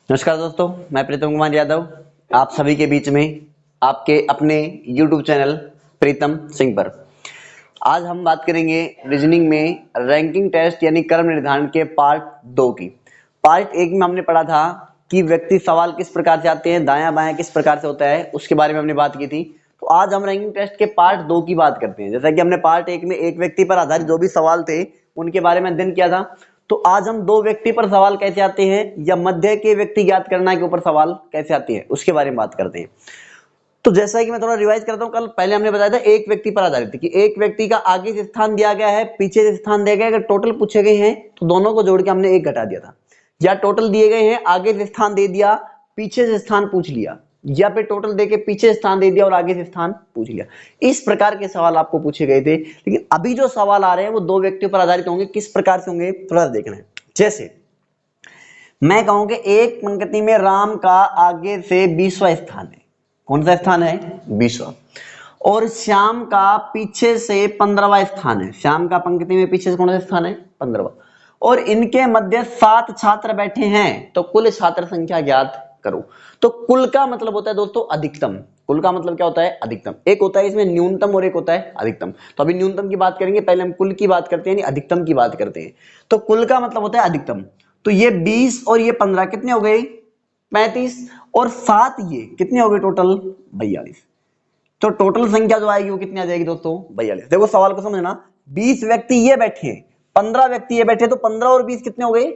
नमस्कार दोस्तों, मैं प्रीतम कुमार यादव आप सभी के बीच में आपके अपने YouTube चैनल प्रीतम सिंह पर। आज हम बात करेंगे रीजनिंग में रैंकिंग टेस्ट यानी क्रम निर्धारण के पार्ट 2 की। पार्ट 1 में हमने पढ़ा था कि व्यक्ति सवाल किस प्रकार से आते हैं, दायां बायां किस प्रकार से होता है, उसके बारे में हमने बात की थी। तो आज हम रैंकिंग टेस्ट के पार्ट 2 की बात करते हैं। जैसा कि हमने पार्ट 1 में एक व्यक्ति पर आधारित जो भी सवाल थे उनके बारे में अध्ययन किया था, तो आज हम दो व्यक्ति पर सवाल कैसे आते हैं या मध्य के व्यक्ति ज्ञात करना के ऊपर सवाल कैसे आते हैं उसके बारे में बात करते हैं। तो जैसा कि मैं थोड़ा रिवाइज करता हूं, कल पहले हमने बताया था एक व्यक्ति पर आधारित कि एक व्यक्ति का आगे से स्थान दिया गया है, पीछे से स्थान दिया गया है। अगर टोटल पूछे गए हैं तो दोनों को जोड़ के हमने एक घटा दिया था, या टोटल दिए गए हैं आगे से स्थान दे दिया, पीछे से स्थान पूछ लिया, या फिर टोटल देके पीछे से स्थान दे दिया और आगे से स्थान पूछ लिया। इस प्रकार के सवाल आपको पूछे गए थे। लेकिन अभी जो सवाल आ रहे हैं वो दो व्यक्तियों पर आधारित होंगे। किस प्रकार से होंगे थोड़ा देखना है। जैसे मैं कहूं कि एक पंक्ति में राम का आगे से 20वां स्थान है। कौन सा स्थान है? 20वां। और श्याम का पीछे से 15वां स्थान है। श्याम का पंक्ति में पीछे से कौन सा स्थान है? 15वां। और इनके मध्य 7 छात्र बैठे हैं, तो कुल छात्र संख्या ज्ञात करो। तो कुल का मतलब होता है दोस्तों अधिकतम। कुल का मतलब क्या होता है? अधिकतम। एक होता है इसमें न्यूनतम और एक होता है अधिकतम। तो अभी न्यूनतम की बात करेंगे, पहले हम कुल की बात करते हैं, यानी अधिकतम की बात करते हैं। तो कुल का मतलब होता है अधिकतम। तो ये 20 और ये 15 कितने हो गए? 35। और 7 ये कितने हो गए टोटल? 42। तो टोटल संख्या जो आएगी वो कितनी आ जाएगी दोस्तों? 42। देखो सवाल को समझना, 20 व्यक्ति ये बैठे हैं, 15 व्यक्ति ये बैठे, तो 15 और 20 कितने हो गए?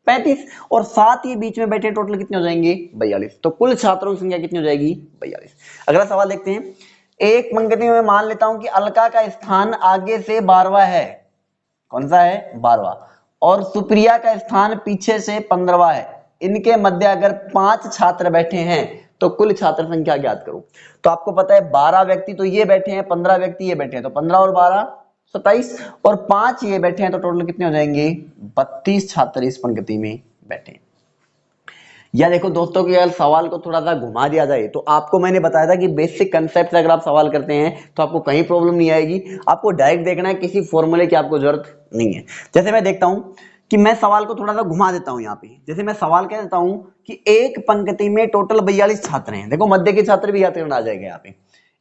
35। और 7 ये बीच में बैठे, टोटल कितने हो जाएंगे? 42। तो कुल छात्रों की संख्या कितनी हो जाएगी? 42। अगला सवाल देखते हैं। एक पंक्ति में मान लेता हूं कि अलका का स्थान आगे से 12वां है। कौन सा है? 12वां। और सुप्रिया का स्थान पीछे से 15वां है। इनके मध्य अगर 5 छात्र बैठे हैं तो कुल छात्र संख्या ज्ञात करो। तो आपको पता है 12 व्यक्ति तो ये बैठे हैं, 15 व्यक्ति ये बैठे हैं, तो 15 और 12 27, और 5 ये बैठे हैं, तो टोटल कितने हो जाएंगे? 32 छात्र इस पंक्ति में बैठे हैं। या देखो दोस्तों कि अगर सवाल को थोड़ा सा घुमा दिया जाए, तो आपको मैंने बताया था कि बेसिक कंसेप्ट से अगर आप सवाल करते हैं तो आपको कहीं प्रॉब्लम नहीं आएगी। आपको डायरेक्ट देखना है, किसी फॉर्मूले की आपको जरूरत नहीं है। जैसे मैं देखता हूं कि मैं सवाल को थोड़ा सा घुमा देता हूं यहाँ पे। जैसे मैं सवाल कह देता हूं कि एक पंक्ति में टोटल 42 छात्र हैं। देखो मध्य के छात्र भी याद करना आ जाएगा यहाँ पे।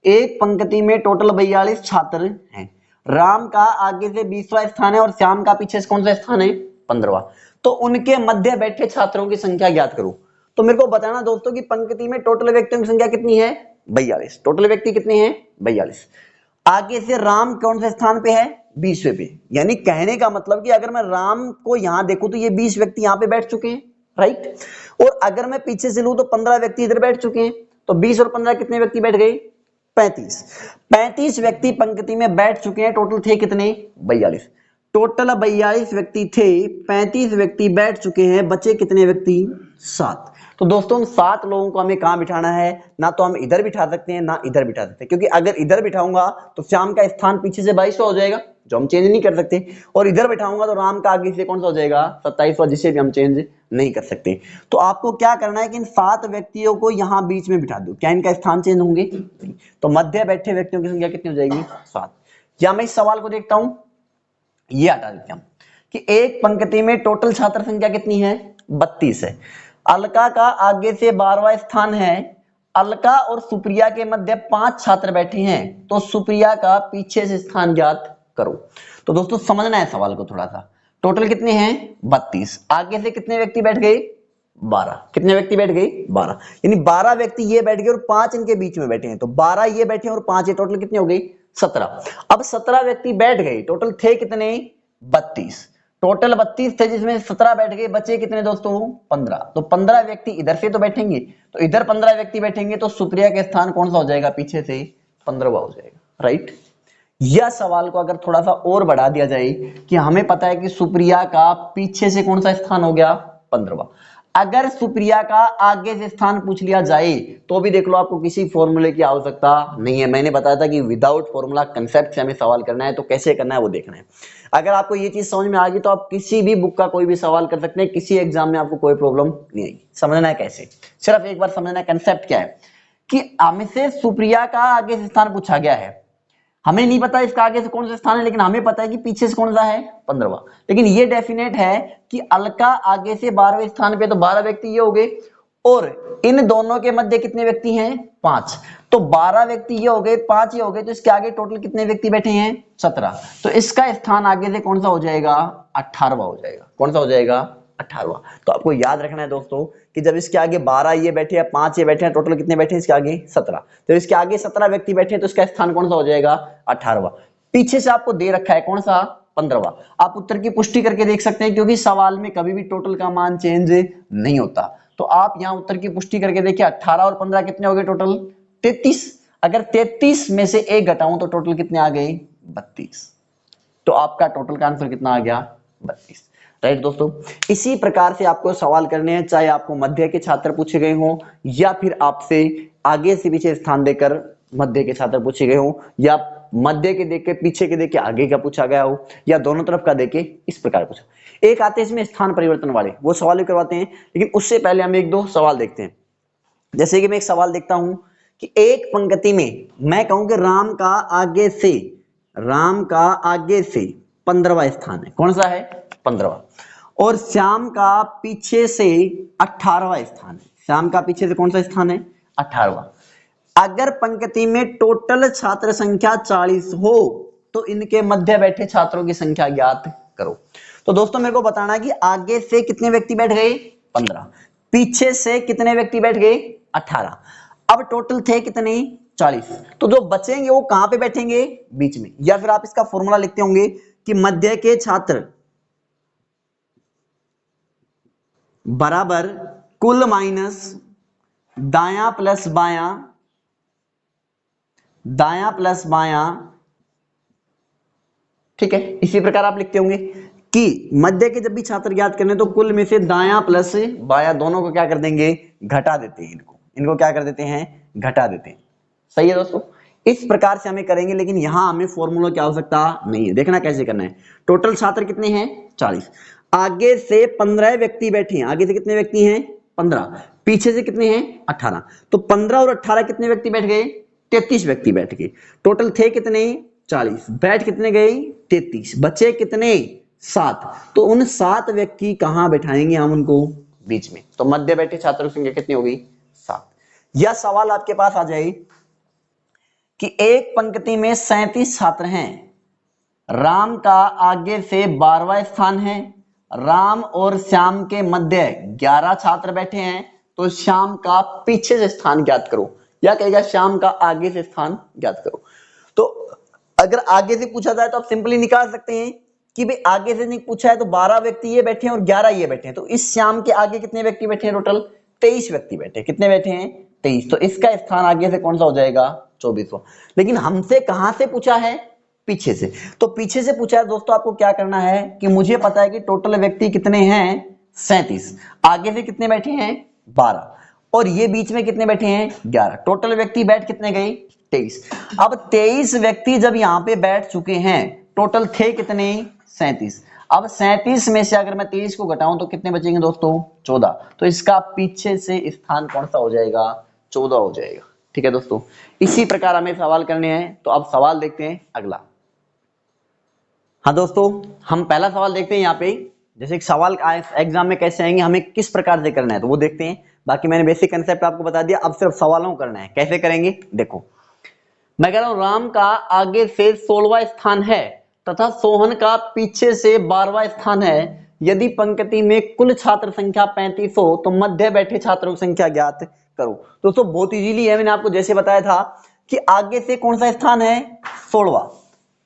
एक पंक्ति में टोटल 42 छात्र हैं। राम का आगे से 20वां स्थान है और श्याम का पीछे से कौन सा स्थान है? 15वां। तो उनके मध्य बैठे छात्रों की संख्या ज्ञात करो। तो मेरे को बताना दोस्तों कि पंक्ति में टोटल व्यक्तियों की संख्या कितनी है? 42। टोटल व्यक्ति कितने हैं? 42। आगे से राम कौन से स्थान पे है? 20वें पे। यानी कहने का मतलब कि अगर मैं राम को यहां देखूं तो ये 20 व्यक्ति यहां पे बैठ चुके हैं, राइट। और अगर मैं पीछे से लूं तो 15 व्यक्ति इधर बैठ चुके हैं। तो 20 और 15 कितने व्यक्ति बैठ गए? 35। 35 व्यक्ति पंक्ति में बैठ चुके हैं। टोटल थे कितने? 42। टोटल 42 व्यक्ति थे, 35 व्यक्ति बैठ चुके हैं, बचे कितने व्यक्ति? 7। तो दोस्तों उन 7 लोगों को हमें कहां बिठाना है? ना तो हम इधर बिठा सकते हैं ना इधर बिठा सकते हैं, क्योंकि अगर इधर बिठाऊंगा तो श्याम का स्थान पीछे से 22वां हो जाएगा, जो हम चेंज नहीं कर सकते। और इधर बिठाऊंगा तो राम का आगे से कौन सा हो जाएगा? 27वां, जिसे भी हम चेंज नहीं कर सकते। तो आपको क्या करना है कि इन 7 व्यक्तियों को यहां बीच में बिठा दो। क्या इनका स्थान चेंज होंगे? तो मध्य बैठे व्यक्तियों की संख्या कितनी हो जाएगी? 7। या मैं इस सवाल को देखता हूं, ये हटा देते हैं कि एक पंक्ति में टोटल छात्र संख्या कितनी है? 32 है। अलका का आगे से 12वां स्थान है। अलका और सुप्रिया के मध्य 5 छात्र बैठे हैं, तो सुप्रिया का पीछे से स्थान ज्ञात करो। तो दोस्तों समझना है सवाल को थोड़ा सा। टोटल कितने हैं? 32। आगे से कितने व्यक्ति बैठ गए? 12। कितने व्यक्ति बैठ गए? 12। यानी 12 व्यक्ति ये बैठ गए और 5 इनके बीच में बैठे हैं, तो 12 ये बैठे हैं और 5 ये, टोटल कितने हो गए? 17। अब 17 व्यक्ति बैठ गए, टोटल थे कितने? 32। टोटल 32 थे जिसमें 17 बैठ गए, बचे कितने दोस्तों? 15। तो 15 व्यक्ति इधर से तो बैठेंगे, तो इधर 15 व्यक्ति बैठेंगे, तो सुप्रिया के स्थान कौन सा हो जाएगा? पीछे से 15वां हो जाएगा, राइट। यह सवाल को अगर थोड़ा सा और बढ़ा दिया जाए कि हमें पता है कि सुप्रिया का पीछे से कौन सा स्थान हो गया? 15वां। अगर सुप्रिया का आगे से स्थान पूछ लिया जाए तो भी देख लो आपको किसी फॉर्मूले की आवश्यकता नहीं है। मैंने बताया था कि विदाउट फॉर्मूला कंसेप्ट से हमें सवाल करना है, तो कैसे करना है वो देखना है। अगर आपको ये चीज समझ में आ गई तो आप किसी भी बुक का कोई भी सवाल कर सकते हैं, किसी एग्जाम में आपको कोई प्रॉब्लम नहीं आएगी। समझना है कैसे, सिर्फ एक बार समझना है कंसेप्ट क्या है कि हमसे सुप्रिया का आगे से स्थान पूछा गया है। हमें नहीं पता इसका आगे से कौन सा स्थान है, लेकिन हमें पता है कि पीछे से कौन सा है 15वां। लेकिन ये डेफिनेट है कि अलका आगे से 12वें स्थान पे, तो 12 व्यक्ति ये हो गए, और इन दोनों के मध्य कितने व्यक्ति हैं 5, तो 12 व्यक्ति ये हो गए, 5 ये हो गए, तो इसके आगे टोटल कितने व्यक्ति बैठे हैं 17। तो इसका स्थान आगे से कौन सा हो जाएगा 18वां हो जाएगा। कौन सा हो जाएगा 18वां। तो आपको याद रखना है दोस्तों कि जब इसके आगे 12 ये बैठे हैं, 5 ये बैठे हैं, टोटल कितने बैठे हैं इसके आगे 17। तो इसके आगे 17 व्यक्ति बैठे हैं, तो इसका स्थान कौन सा हो जाएगा 18वां। पीछे से आपको दे रखा है कौन सा 15वां। आप उत्तर की पुष्टि करके देख सकते हैं, क्योंकि सवाल में कभी भी टोटल का मान चेंज नहीं होता। तो आप यहां उत्तर की पुष्टि करके देखिए 18 और 15 कितने हो गए टोटल 33। अगर 33 में से 1 घटाऊं तो टोटल कितने आ गए 32। तो आपका टोटल का आंसर कितना आ गया 32। राइट दोस्तों, इसी प्रकार से आपको सवाल करने हैं, चाहे आपको मध्य के छात्र पूछे गए हों या फिर आपसे आगे से पीछे स्थान देकर मध्य के छात्र पूछे गए हों, या मध्य के देख के पीछे के देख के आगे का पूछा गया हो, या दोनों तरफ का देख के इस प्रकार पूछा। एक आते हैं इसमें स्थान परिवर्तन वाले, वो सवाल भी करवाते हैं, लेकिन उससे पहले हम एक दो सवाल देखते हैं। जैसे कि मैं एक सवाल देखता हूं कि एक पंक्ति में मैं कहूं कि राम का आगे से 15वां स्थान है। कौन सा है 15वां। और श्याम का पीछे से 18वां स्थान है। श्याम का पीछे से कौन सा स्थान है 18वां। अगर पंक्ति में टोटल छात्र संख्या 40 हो तो इनके मध्य बैठे छात्रों की संख्या ज्ञात करो। तो दोस्तों मेरे को बताना है कि आगे से कितने व्यक्ति बैठ गए 15, पीछे से कितने व्यक्ति बैठ गए 18। अब टोटल थे कितने 40, तो जो बचेंगे वो कहां पे बैठेंगे बीच में। या फिर आप इसका फॉर्मूला लिखते होंगे कि मध्य के छात्र बराबर कुल माइनस दायां प्लस बायां, ठीक है। इसी प्रकार आप लिखते होंगे कि मध्य के जब भी छात्र ज्ञात करने तो कुल में से दायां प्लस बायां दोनों को क्या कर देंगे घटा देते हैं, इनको क्या कर देते हैं घटा देते हैं। सही है दोस्तों, इस प्रकार से हमें करेंगे, लेकिन यहां हमें फॉर्मूला की आवश्यकता नहीं है। देखना कैसे करना है। टोटल छात्र कितने हैं 40, आगे से 15 व्यक्ति बैठे हैं। आगे से कितने व्यक्ति हैं 15, पीछे से कितने हैं 18। तो 15 और 18 कितने व्यक्ति बैठ गए 33 व्यक्ति बैठ गए। टोटल थे कितने 40, बैठ कितने गए 33, बचे कितने 7। तो उन 7 व्यक्ति कहां बैठाएंगे हम उनको बीच में। तो मध्य बैठे छात्रों की संख्या कितनी होगी 7। यह सवाल आपके पास आ जाए कि एक पंक्ति में 37 छात्र हैं, राम का आगे से 12वां स्थान है, राम और श्याम के मध्य 11 छात्र बैठे हैं, तो श्याम का पीछे से स्थान ज्ञात करो, या कहेगा श्याम का आगे से स्थान ज्ञात करो। तो अगर आगे से पूछा जाए तो आप सिंपली निकाल सकते हैं कि भाई आगे से नहीं पूछा है तो 12 व्यक्ति ये बैठे हैं और 11 ये बैठे हैं, तो इस श्याम के आगे कितने व्यक्ति बैठे हैं टोटल 23 व्यक्ति बैठे। कितने बैठे हैं 23, तो इसका स्थान आगे से कौन सा हो जाएगा 24वां। लेकिन हमसे कहां से पूछा है पीछे से, तो पीछे से पूछा है दोस्तों। आपको क्या करना है कि मुझे पता है कि टोटल व्यक्ति कितने हैं 37, आगे से कितने बैठे हैं 12, और ये बीच में कितने बैठे हैं 11। टोटल व्यक्ति बैठ कितने गए 23। अब 23 व्यक्ति जब यहां पे बैठ चुके हैं, टोटल थे कितने 37। अब 37 में से अगर मैं 23 को घटाऊं तो कितने बचेंगे दोस्तों 14। तो इसका पीछे से स्थान कौन सा हो जाएगा 14 हो जाएगा। ठीक है दोस्तों, इसी प्रकार हमें सवाल करने हैं। तो अब सवाल देखते हैं अगला। हाँ दोस्तों, हम पहला सवाल देखते हैं यहाँ पे। जैसे एक सवाल एग्जाम में कैसे आएंगे, हमें किस प्रकार से करना है, तो वो देखते हैं। बाकी मैंने बेसिक कंसेप्ट आपको बता दिया, अब सिर्फ सवालों को करना है। कैसे करेंगे देखो, मैं कह रहा हूं राम का आगे से 16वां स्थान है तथा सोहन का पीछे से 12वां स्थान है। यदि पंक्ति में कुल छात्र संख्या 35 हो तो मध्य बैठे छात्रों की संख्या ज्ञात करो। दोस्तों बहुत इजीली है, मैंने आपको जैसे बताया था कि आगे से कौन सा स्थान है 16वां,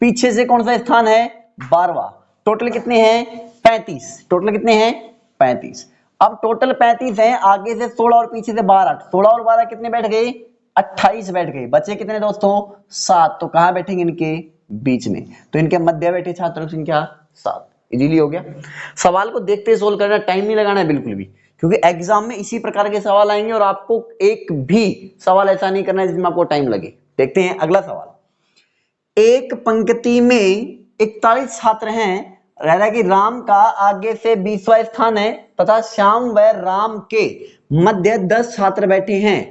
पीछे से कौन सा स्थान है 12वां। टोटल कितने हैं 35, टोटल कितने हैं 35। अब टोटल 35 हैं, आगे से 16 और पीछे से 12, 16 और 12 कितने बैठ गए 28 बैठ गए। बचे कितने दोस्तों 7, तो कहां बैठेंगे इनके बीच में। तो इनके मध्य बैठे छात्रों की संख्या 7। इजीली हो गया। सवाल को देखते सोल्व करना, टाइम नहीं लगाना है बिल्कुल भी, क्योंकि एग्जाम में इसी प्रकार के सवाल आएंगे और आपको एक भी सवाल ऐसा नहीं करना है जिसमें आपको टाइम लगे। देखते हैं अगला सवाल। एक पंक्ति में 41 छात्र हैं, रह रहा है कि राम का आगे से 20वां स्थान है तथा श्याम व राम के मध्य 10 छात्र बैठे हैं,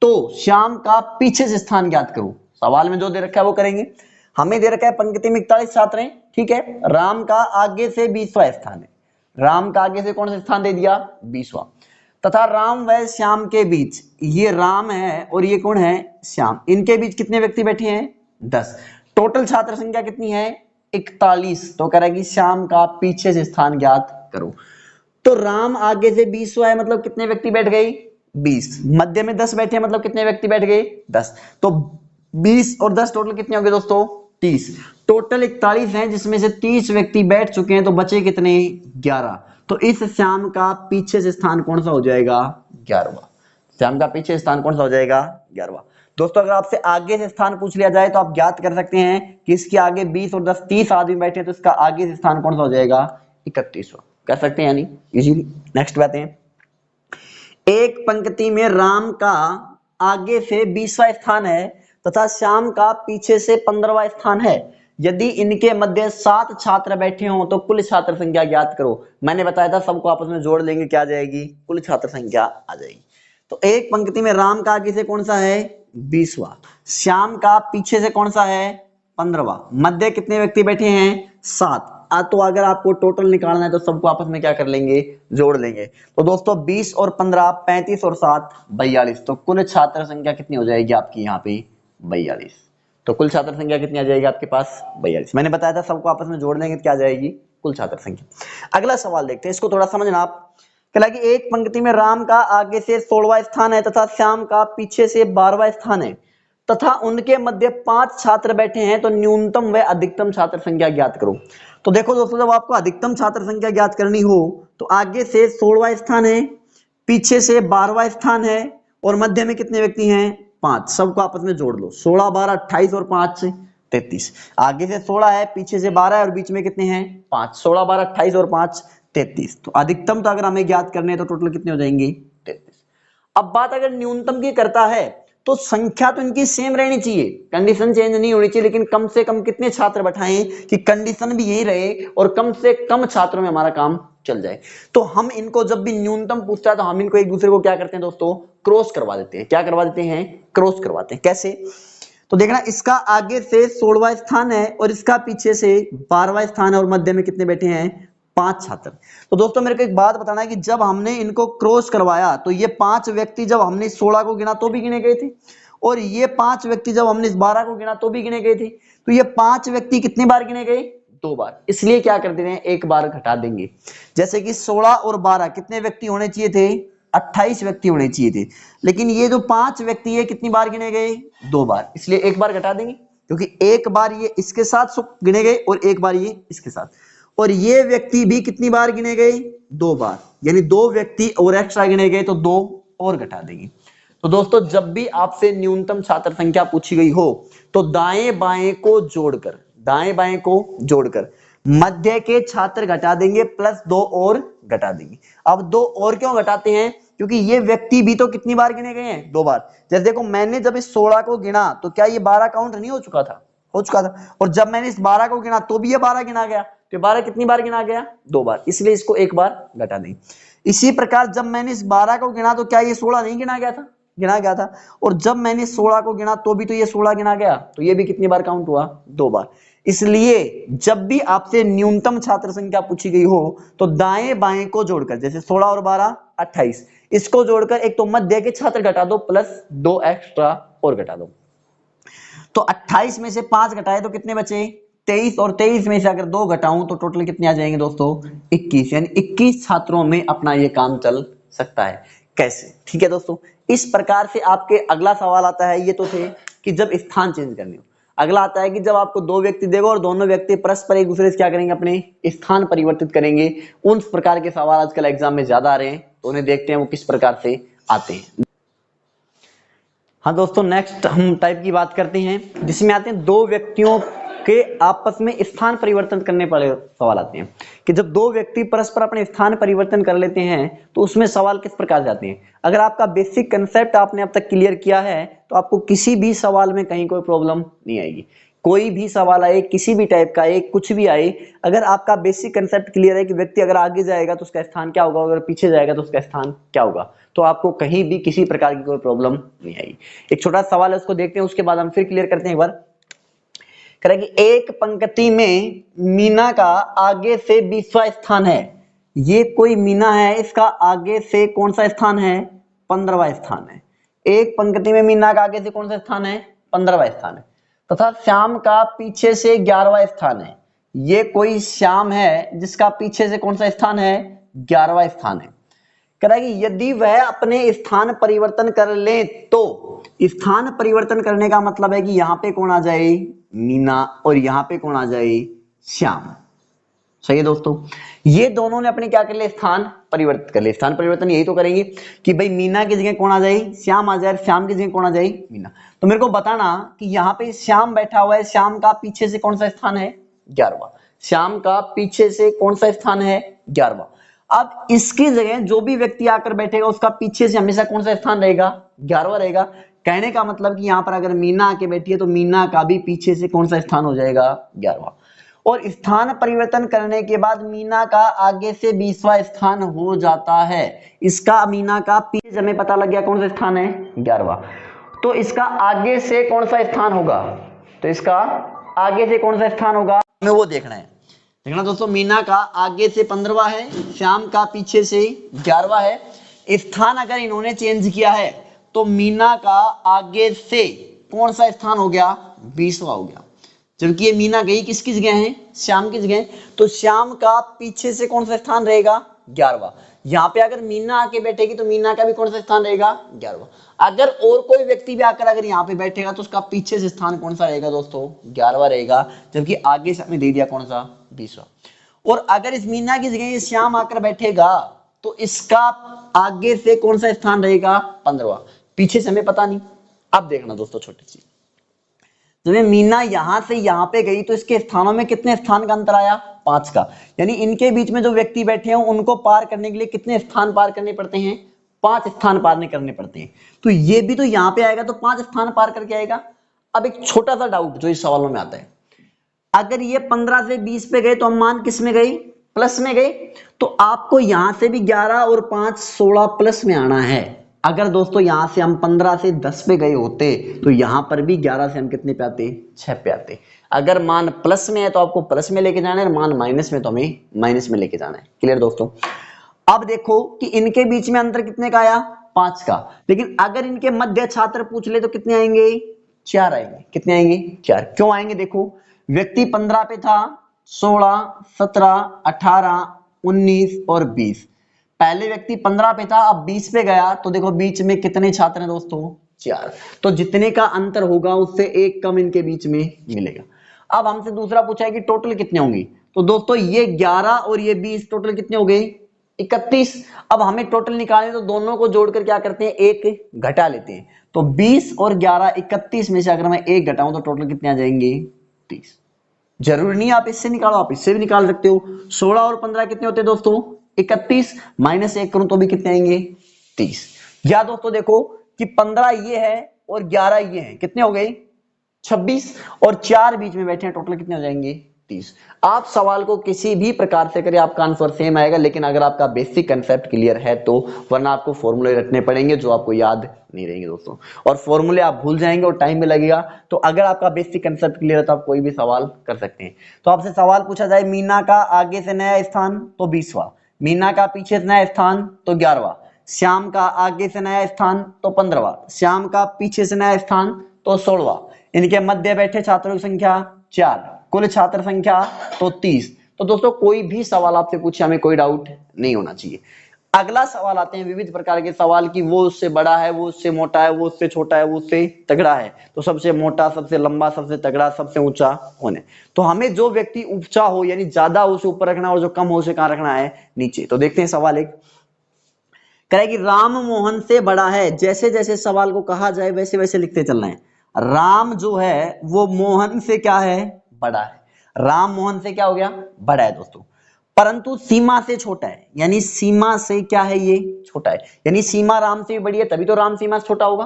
तो श्याम का पीछे से स्थान ज्ञात करो। सवाल में जो दे रखा है वो करेंगे। हमें दे रखा है पंक्ति में 41 छात्र हैं, ठीक है। राम का आगे से 20वां स्थान है, राम का आगे से कौन सा स्थान दे दिया, 20वां। तथा राम व श्याम के बीच, ये राम है और ये कौन है, श्याम, इनके बीच कितने व्यक्ति बैठे हैं, 10। टोटल छात्र संख्या कितनी है, 41। तो कह रहा है कि श्याम का पीछे से स्थान ज्ञात करो। तो राम आगे से 20वां है, मतलब कितने व्यक्ति बैठ गए, 20। मध्य में 10 बैठे हैं, मतलब कितने व्यक्ति बैठ गए, 10। तो 20 और 10 टोटल कितने हो गए दोस्तों, 30। टोटल 41 हैं, जिसमें से 30 व्यक्ति बैठ चुके हैं, तो बचे कितने, 11। तो इस श्याम का पीछे से स्थान कौन सा हो जाएगा, 11वां। श्याम का पीछे स्थान कौन सा हो जाएगा, 11वां। दोस्तों अगर आपसे आगे से स्थान पूछ लिया जाए तो आप ज्ञात कर सकते हैं कि इसके आगे 20 और 10 30 आदमी बैठे हैं, तो इसका आगे से स्थान कौन सा हो जाएगा, 31वां। कर सकते हैं यानी इजीली। नेक्स्ट बात है, एक पंक्ति में राम का आगे से 20वां स्थान है तथा श्याम का पीछे से 15वां स्थान है। यदि इनके मध्य 7 छात्र बैठे हों तो कुल छात्र संख्या ज्ञात करो। मैंने बताया था सबको आपस में जोड़ लेंगे, क्या आ जाएगी, कुल छात्र संख्या आ जाएगी। तो एक पंक्ति में राम का आगे से कौन सा है, 20वां, श्याम का पीछे से कौन सा है, 15वां, मध्य कितने व्यक्ति बैठे हैं, 7। तो अगर आपको टोटल निकालना है तो सबको आपस में क्या कर लेंगे, जोड़ लेंगे। तो दोस्तों 20 और 15 35 और 7 42। तो कुल छात्र संख्या कितनी हो जाएगी आपकी यहाँ पे, 42। तो कुल छात्र संख्या कितनी आ जाएगी आपके पास, 42। मैंने बताया था सबको आपस में जोड़ लेंगे तो क्या आ जाएगी, कुल छात्र संख्या। अगला सवाल देखते हैं, इसको थोड़ा समझना आप। कहला कि एक पंक्ति में राम का आगे से 16वां स्थान है तथा श्याम का पीछे से 12वां स्थान है तथा उनके मध्य 5 छात्र बैठे हैं, तो न्यूनतम व अधिकतम छात्र संख्या ज्ञात करो। तो देखो दोस्तों, जब आपको अधिकतम छात्र संख्या ज्ञात करनी हो तो आगे से 16वां स्थान है, पीछे से 12वां स्थान है और मध्य में कितने व्यक्ति हैं, 5। सबको आपस में जोड़ लो, 16 12 28 और 5 33। आगे से 16 है, पीछे से 12 है और बीच में कितने हैं, 5। 16 12 28 और 5 33। तो अधिकतम तो अगर हमें ज्ञात करने हैं तो टोटल कितने हो जाएंगे, 33। अब बात अगर न्यूनतम की करता है तो संख्या तो इनकी सेम रहनी चाहिए, कंडीशन चेंज नहीं होनी चाहिए, लेकिन कम से कम कितने छात्र बैठाएं कि कंडीशन भी यही रहे और कम से कम छात्रों में हमारा काम चल जाए। तो हम इनको जब भी न्यूनतम पूछता है तो हम इनको एक दूसरे को क्या करते हैं दोस्तों, क्रॉस करवा देते हैं। क्या करवा देते हैं, क्रॉस करवाते हैं। कैसे, तो देखना, इसका आगे से 16वां स्थान है और इसका पीछे से 12वां स्थान है और मध्य में कितने बैठे हैं, 5 छात्र। तो दोस्तों मेरे को एक बात बताना है कि जब हमने इनको क्रॉस करवाया तो ये 5 व्यक्ति जब हमने 16 को गिना तो भी गिने गए थे और ये 5 व्यक्ति जब हमने 12 को गिना तो भी गिने गए थे। तो ये 5 व्यक्ति कितनी बार गिने गए, 2 बार। इसलिए क्या कर देंगे, एक बार घटा देंगे। जैसे कि 16 और 12 कितने व्यक्ति होने चाहिए थे, 28 व्यक्ति होने चाहिए थे, लेकिन ये जो 5 व्यक्ति है कितनी बार गिने गए, 2 बार। इसलिए एक बार घटा देंगे, क्योंकि एक बार ये इसके साथ गिने गए और एक बार ये इसके साथ। और ये व्यक्ति भी कितनी बार गिने गए, 2 बार, यानी 2 व्यक्ति और एक्स्ट्रा गिने गए तो 2 और घटा देंगे। तो दोस्तों जब भी आपसे न्यूनतम छात्र संख्या पूछी गई हो तो दाएं बाएं को जोड़कर मध्य के छात्र घटा देंगे प्लस 2 और घटा देंगे। अब 2 और क्यों घटाते हैं, क्योंकि ये व्यक्ति भी तो कितनी बार गिने गए हैं, 2 बार। जैसे देखो, मैंने जब इस 16 को गिना तो क्या ये 12 काउंट नहीं हो चुका था, हो चुका था। और जब मैंने इस 12 को गिना तो भी ये 12 गिना गया, तो 12 कितनी बार गिना गया, 2 बार। इसलिए इसको एक बार घटा देंगे। इसी प्रकार जब मैंने इस 12 को गिना तो क्या ये 16 नहीं गिना गया था, और जब मैंने 16 को गिना तो भी तो ये 16 गिना गया, तो ये भी कितनी बार काउंट हुआ, 2 बार। इसलिए जब भी आपसे न्यूनतम छात्र संख्या पूछी गई हो तो दाएं बाएं को जोड़कर, जैसे 16 और 12 28, इसको जोड़कर एक तो मध्य के छात्र घटा दो प्लस 2 एक्स्ट्रा और घटा दो। तो 28 में से 5 घटाए तो कितने बचे, 23, और 23 में से अगर 2 घटाऊं तो टोटल कितने आ जाएंगे दोस्तों, 21। यानी 21 छात्रों में अपना ये काम चल सकता है। कैसे, ठीक है दोस्तों। इस प्रकार से आपके अगला सवाल आता है, ये तो थे कि जब स्थान चेंज करने हो। अगला आता है कि जब आपको 2 व्यक्ति देगा और दोनों व्यक्ति परस्पर एक दूसरे से क्या करेंगे, अपने स्थान परिवर्तित करेंगे। उन प्रकार के सवाल आजकल एग्जाम में ज्यादा आ रहे हैं, तो उन्हें देखते हैं वो किस प्रकार से आते हैं। हाँ दोस्तों, नेक्स्ट हम टाइप की बात करते हैं जिसमें आते हैं 2 व्यक्तियों के आपस में स्थान परिवर्तन करने वाले सवाल आते हैं कि जब 2 व्यक्ति परस्पर अपने स्थान परिवर्तन कर लेते हैं तो उसमें सवाल किस प्रकार से आते हैं। अगर आपका बेसिक कंसेप्ट आपने अब तक क्लियर किया है तो आपको किसी भी सवाल में कहीं कोई प्रॉब्लम नहीं आएगी। कोई भी सवाल आए, किसी भी टाइप का आए, कुछ भी आए, अगर आपका बेसिक कंसेप्ट क्लियर है कि व्यक्ति अगर आगे जाएगा तो उसका स्थान क्या होगा, अगर पीछे जाएगा तो उसका स्थान क्या होगा, तो आपको कहीं भी किसी प्रकार की कोई प्रॉब्लम नहीं आएगी। एक छोटा सवाल है, उसको देखते हैं, उसके बाद हम फिर क्लियर करते हैं एक बार कह रहा है कि एक पंक्ति में मीना का आगे से 20वां स्थान है। ये कोई मीना है, इसका आगे से कौन सा स्थान है? 15वां स्थान है। एक पंक्ति में मीना का आगे से कौन सा स्थान है? 15वां स्थान है। तथा श्याम का पीछे से 11वां स्थान है। ये कोई श्याम है जिसका पीछे से कौन सा स्थान है? 11वां स्थान है। कह रहा है कि यदि वह अपने स्थान परिवर्तन कर ले तो, स्थान परिवर्तन करने का मतलब है कि यहां पे कौन आ जाए? मीना, और यहां पे कौन आ जाए? श्याम। सही है दोस्तों, ये दोनों ने अपने क्या कर लिया? स्थान परिवर्तित कर लिया। स्थान परिवर्तन यही तो करेंगे कि भाई मीना की जगह कौन आ जाए? श्याम आ जाए, श्याम की जगह कौन आ जाए? मीना। तो मेरे को बताना कि यहाँ पे श्याम बैठा हुआ है, श्याम का पीछे से कौन सा स्थान है? 11वां। श्याम का पीछे से कौन सा स्थान है? 11वां। अब इसकी जगह जो भी व्यक्ति आकर बैठेगा उसका पीछे से हमेशा कौन सा स्थान रहेगा? 11वां रहेगा। कहने का मतलब कि यहाँ पर अगर मीना आके बैठी है तो मीना का भी पीछे से कौन सा स्थान हो जाएगा? 11वां। और स्थान परिवर्तन करने के बाद मीना का आगे से 20वां स्थान हो जाता है। इसका मीना का पीछे हमें पता लग गया कौन सा स्थान है? 11वां। तो इसका आगे से कौन सा स्थान होगा? तो इसका आगे से कौन सा स्थान होगा हमें वो देखना है। देखना दोस्तों, मीना का आगे से 15वां है, श्याम का पीछे से 11वां है। स्थान अगर इन्होंने चेंज किया है तो मीना का आगे से कौन सा स्थान हो गया? 20वां हो गया। जबकि ये मीना गई किसकी जगह है? श्याम की जगह। तो श्याम का पीछे से कौन सा स्थान रहेगा? 11वां। यहाँ पे अगर मीना आके बैठेगी तो मीना का भी कौन सा स्थान रहेगा? 11वां। अगर और कोई व्यक्ति भी आकर अगर यहाँ पे बैठेगा तो उसका पीछे से स्थान कौन सा रहेगा दोस्तों? 11वां रहेगा। जबकि आगे से हमें दे दिया कौन सा? 20वां। और अगर इस मीना की जगह ये श्याम आकर बैठेगा तो इसका आगे से कौन सा स्थान रहेगा? 15वां। पीछे से हमें पता नहीं। अब देखना दोस्तों, छोटी सी जब मीना यहां से यहां पे गई तो इसके स्थानों में कितने स्थान का अंतर आया? 5 का। यानी इनके बीच में जो व्यक्ति बैठे हैं उनको पार करने के लिए कितने स्थान पार करने पड़ते हैं? 5 स्थान पार करने पड़ते हैं। तो ये भी तो यहां पे आएगा तो 5 स्थान पार करके आएगा। अब एक छोटा सा डाउट जो इस सवालों में आता है, अगर ये 15 से 20 पे गए तो हम मान किस में गए? प्लस में गए। तो आपको यहां से भी 11 और 5 16 प्लस में आना है। अगर दोस्तों यहां से हम 15 से 10 पे गए होते तो यहां पर भी 11 से हम कितने पे आते? 6 पे आते। अगर मान प्लस में है तो आपको प्लस में लेके जाना है, मान माइनस में तो हमें माइनस में लेके जाना है। क्लियर दोस्तों? अब देखो कि इनके बीच में अंतर कितने का आया? 5 का। लेकिन अगर इनके मध्य छात्र पूछ ले तो कितने आएंगे? 4 आएंगे। कितने आएंगे? 4। क्यों आएंगे? देखो, व्यक्ति 15 पे था, 16, 17, 18, 19 और 20। पहले व्यक्ति 15 पे था, अब 20 पे गया तो देखो बीच में कितने छात्र हैं दोस्तों? 4। तो जितने का अंतर होगा उससे एक कम इनके बीच में मिलेगा। अब हमसे दूसरा पूछा है कि टोटल कितने होंगे। तो दोस्तों ये 11 और ये 20 टोटल कितने हो गए? 31। अब हमें टोटल निकालने तो दोनों को जोड़कर क्या करते हैं? एक घटा लेते हैं। तो 20 और 11 31 में से अगर मैं एक घटाऊं तो टोटल कितने आ जाएंगे? 30। जरूरी नहीं आप इससे निकालो, आप इससे भी निकाल सकते हो। 16 और 15 कितने होते हैं दोस्तों? 31। माइनस 1 करूं तो भी कितने आएंगे? 30। या दोस्तों देखो कि 15 ये है और 11 ये है, कितने हो गए? 26। और 4 बीच में बैठे हैं, टोटल कितने हो जाएंगे? 30। आप सवाल को किसी भी प्रकार से करें आपका आंसर सेम आएगा, लेकिन अगर आपका बेसिक कंसेप्ट क्लियर है तो, वरना आपको फॉर्मूले रखने पड़ेंगे जो आपको याद नहीं रहेंगे दोस्तों। और फॉर्मूले आप भूल जाएंगे और टाइम भी लगेगा। तो अगर आपका बेसिक कंसेप्ट क्लियर है तो आप कोई भी सवाल कर सकते हैं। तो आपसे सवाल पूछा जाए, मीना का आगे से नया स्थान तो 20वां, मीना का पीछे से नया स्थान तो 11वां, श्याम का आगे से नया स्थान तो 15वां, श्याम का पीछे से नया स्थान तो 16वां, इनके मध्य बैठे छात्रों की संख्या 4, कुल छात्र संख्या तो 30। तो दोस्तों कोई भी सवाल आपसे पूछे हमें कोई डाउट नहीं होना चाहिए। अगला सवाल आते हैं विविध प्रकार के सवाल की वो उससे बड़ा है, वो उससे मोटा है, वो उससे छोटा है, वो उससे तगड़ा है। तो सबसे मोटा, सबसे लंबा, सबसे तगड़ा, सबसे ऊंचा कौन है? तो हमें जो व्यक्ति ऊंचा हो यानी ज्यादा हो उसे ऊपर रखना है और जो कम हो उसे कहां रखना है? नीचे। तो देखते हैं सवाल एक। कह रहा है कि राम मोहन से बड़ा है। जैसे जैसे सवाल को कहा जाए वैसे वैसे लिखते चलना है। राम जो है वो मोहन से क्या है? बड़ा है। राम मोहन से क्या हो गया? बड़ा है दोस्तों। परंतु सीमा से छोटा है, यानी सीमा से क्या है? ये छोटा है। यानी सीमा राम से भी बड़ी है तभी तो राम सीमा से छोटा होगा,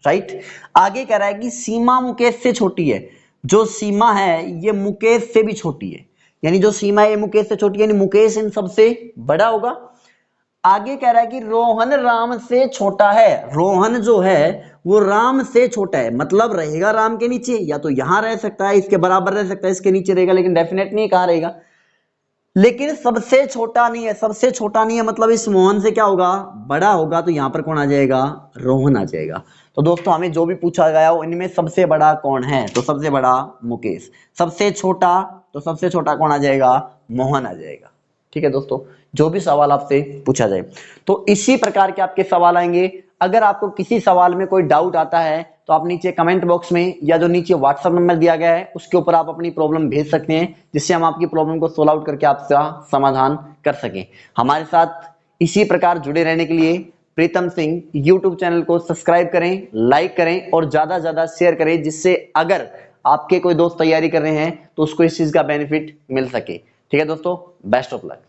राइट। आगे कह रहा है कि सीमा मुकेश से छोटी है। जो सीमा है ये मुकेश से भी छोटी है, यानी जो सीमा है मुकेश से छोटी है, यानी मुकेश इन सबसे बड़ा होगा। आगे कह रहा है कि रोहन राम से छोटा है। रोहन जो है वो राम से छोटा है, मतलब रहेगा राम के नीचे, या तो यहां रह सकता है, इसके बराबर रह सकता है, इसके नीचे रहेगा, लेकिन डेफिनेट नहीं कहां रहेगा। लेकिन सबसे छोटा नहीं है, सबसे छोटा नहीं है मतलब इस मोहन से क्या होगा, बड़ा होगा, तो यहां पर कौन आ जाएगा, रोहन आ जाएगा। तो दोस्तों हमें जो भी पूछा गया हो इनमें सबसे बड़ा कौन है, तो सबसे बड़ा मुकेश। सबसे छोटा, तो सबसे छोटा कौन आ जाएगा, मोहन आ जाएगा। ठीक है दोस्तों, जो भी सवाल आपसे पूछा जाए तो इसी प्रकार के आपके सवाल आएंगे। अगर आपको किसी सवाल में कोई डाउट आता है तो आप नीचे कमेंट बॉक्स में या जो नीचे व्हाट्सएप नंबर दिया गया है उसके ऊपर आप अपनी प्रॉब्लम भेज सकते हैं, जिससे हम आपकी प्रॉब्लम को सोल्व आउट करके आपका समाधान कर सकें। हमारे साथ इसी प्रकार जुड़े रहने के लिए प्रीतम सिंह यूट्यूब चैनल को सब्सक्राइब करें, लाइक करें और ज्यादा से ज्यादा शेयर करें, जिससे अगर आपके कोई दोस्त तैयारी कर रहे हैं तो उसको इस चीज का बेनिफिट मिल सके। ठीक है दोस्तों, बेस्ट ऑफ लक।